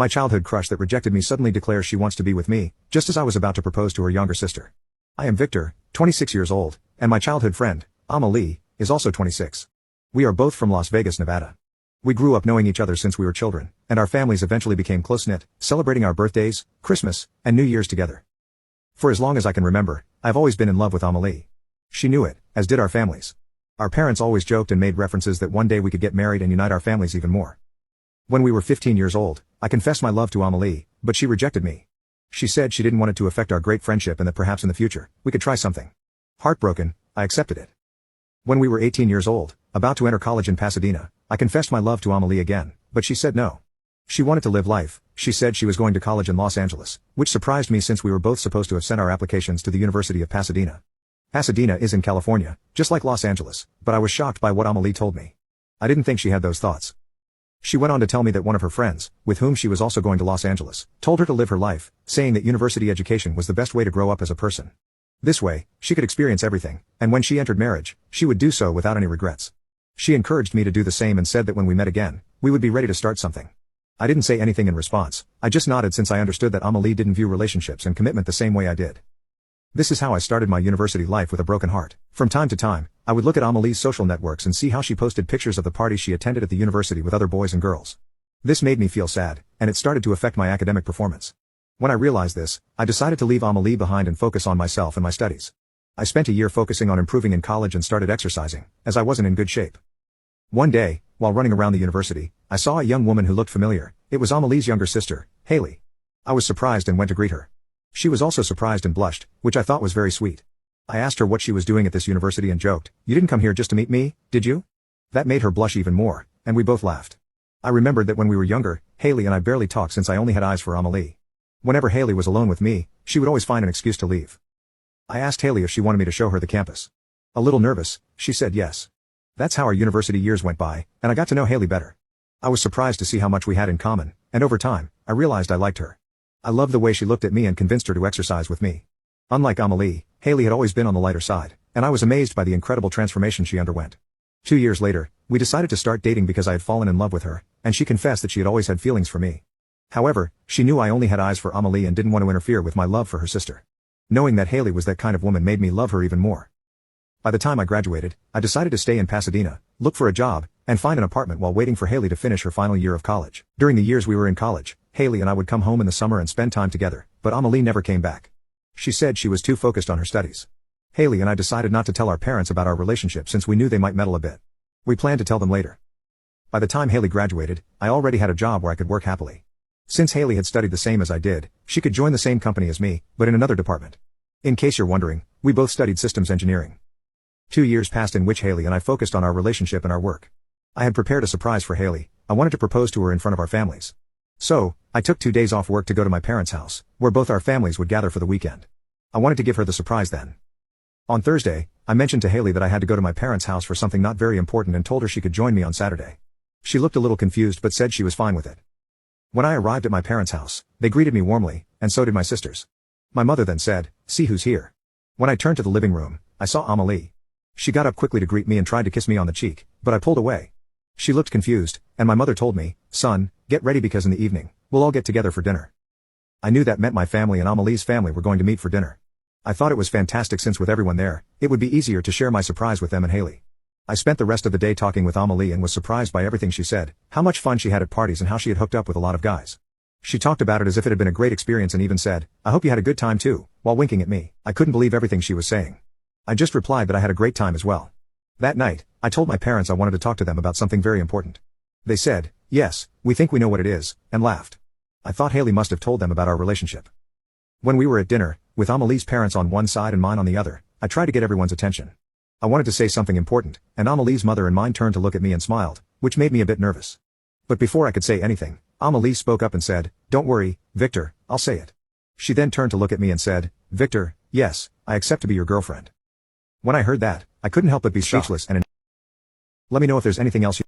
My childhood crush that rejected me suddenly declares she wants to be with me, just as I was about to propose to her younger sister. I am Victor, 26 years old, and my childhood friend, Amelie, is also 26. We are both from Las Vegas, Nevada. We grew up knowing each other since we were children, and our families eventually became close-knit, celebrating our birthdays, Christmas, and New Year's together. For as long as I can remember, I've always been in love with Amelie. She knew it, as did our families. Our parents always joked and made references that one day we could get married and unite our families even more. When we were 15 years old, I confessed my love to Amelie, but she rejected me. She said she didn't want it to affect our great friendship and that perhaps in the future, we could try something. Heartbroken, I accepted it. When we were 18 years old, about to enter college in Pasadena, I confessed my love to Amelie again, but she said no. She wanted to live life. She said she was going to college in Los Angeles, which surprised me since we were both supposed to have sent our applications to the University of Pasadena. Pasadena is in California, just like Los Angeles, but I was shocked by what Amelie told me. I didn't think she had those thoughts. She went on to tell me that one of her friends, with whom she was also going to Los Angeles, told her to live her life, saying that university education was the best way to grow up as a person. This way, she could experience everything, and when she entered marriage, she would do so without any regrets. She encouraged me to do the same and said that when we met again, we would be ready to start something. I didn't say anything in response, I just nodded since I understood that Amelie didn't view relationships and commitment the same way I did. This is how I started my university life with a broken heart. From time to time, I would look at Amelie's social networks and see how she posted pictures of the parties she attended at the university with other boys and girls. This made me feel sad, and it started to affect my academic performance. When I realized this, I decided to leave Amelie behind and focus on myself and my studies. I spent a year focusing on improving in college and started exercising, as I wasn't in good shape. One day, while running around the university, I saw a young woman who looked familiar. It was Amelie's younger sister, Haley. I was surprised and went to greet her. She was also surprised and blushed, which I thought was very sweet. I asked her what she was doing at this university and joked, "You didn't come here just to meet me, did you?" That made her blush even more, and we both laughed. I remembered that when we were younger, Haley and I barely talked since I only had eyes for Amelie. Whenever Haley was alone with me, she would always find an excuse to leave. I asked Haley if she wanted me to show her the campus. A little nervous, she said yes. That's how our university years went by, and I got to know Haley better. I was surprised to see how much we had in common, and over time, I realized I liked her. I loved the way she looked at me and convinced her to exercise with me. Unlike Amelie, Haley had always been on the lighter side, and I was amazed by the incredible transformation she underwent. 2 years later, we decided to start dating because I had fallen in love with her, and she confessed that she had always had feelings for me. However, she knew I only had eyes for Amelie and didn't want to interfere with my love for her sister. Knowing that Haley was that kind of woman made me love her even more. By the time I graduated, I decided to stay in Pasadena, look for a job, and find an apartment while waiting for Haley to finish her final year of college. During the years we were in college, Haley and I would come home in the summer and spend time together, but Amelie never came back. She said she was too focused on her studies. Haley and I decided not to tell our parents about our relationship since we knew they might meddle a bit. We planned to tell them later. By the time Haley graduated, I already had a job where I could work happily. Since Haley had studied the same as I did, she could join the same company as me, but in another department. In case you're wondering, we both studied systems engineering. 2 years passed in which Haley and I focused on our relationship and our work. I had prepared a surprise for Haley. I wanted to propose to her in front of our families. So, I took 2 days off work to go to my parents' house, where both our families would gather for the weekend. I wanted to give her the surprise then. On Thursday, I mentioned to Haley that I had to go to my parents' house for something not very important and told her she could join me on Saturday. She looked a little confused but said she was fine with it. When I arrived at my parents' house, they greeted me warmly, and so did my sisters. My mother then said, "See who's here." When I turned to the living room, I saw Amelie. She got up quickly to greet me and tried to kiss me on the cheek, but I pulled away. She looked confused, and my mother told me, "Son, get ready because in the evening, we'll all get together for dinner." I knew that meant my family and Amelie's family were going to meet for dinner. I thought it was fantastic since with everyone there, it would be easier to share my surprise with them and Haley. I spent the rest of the day talking with Amelie and was surprised by everything she said, how much fun she had at parties and how she had hooked up with a lot of guys. She talked about it as if it had been a great experience and even said, "I hope you had a good time too," while winking at me. I couldn't believe everything she was saying. I just replied that I had a great time as well. That night, I told my parents I wanted to talk to them about something very important. They said, "Yes, we think we know what it is," and laughed. I thought Haley must have told them about our relationship. When we were at dinner, with Amelie's parents on one side and mine on the other, I tried to get everyone's attention. I wanted to say something important, and Amelie's mother and mine turned to look at me and smiled, which made me a bit nervous. But before I could say anything, Amelie spoke up and said, "Don't worry, Victor, I'll say it." She then turned to look at me and said, "Victor, yes, I accept to be your girlfriend." When I heard that, I couldn't help but be speechless and let me know if there's anything else you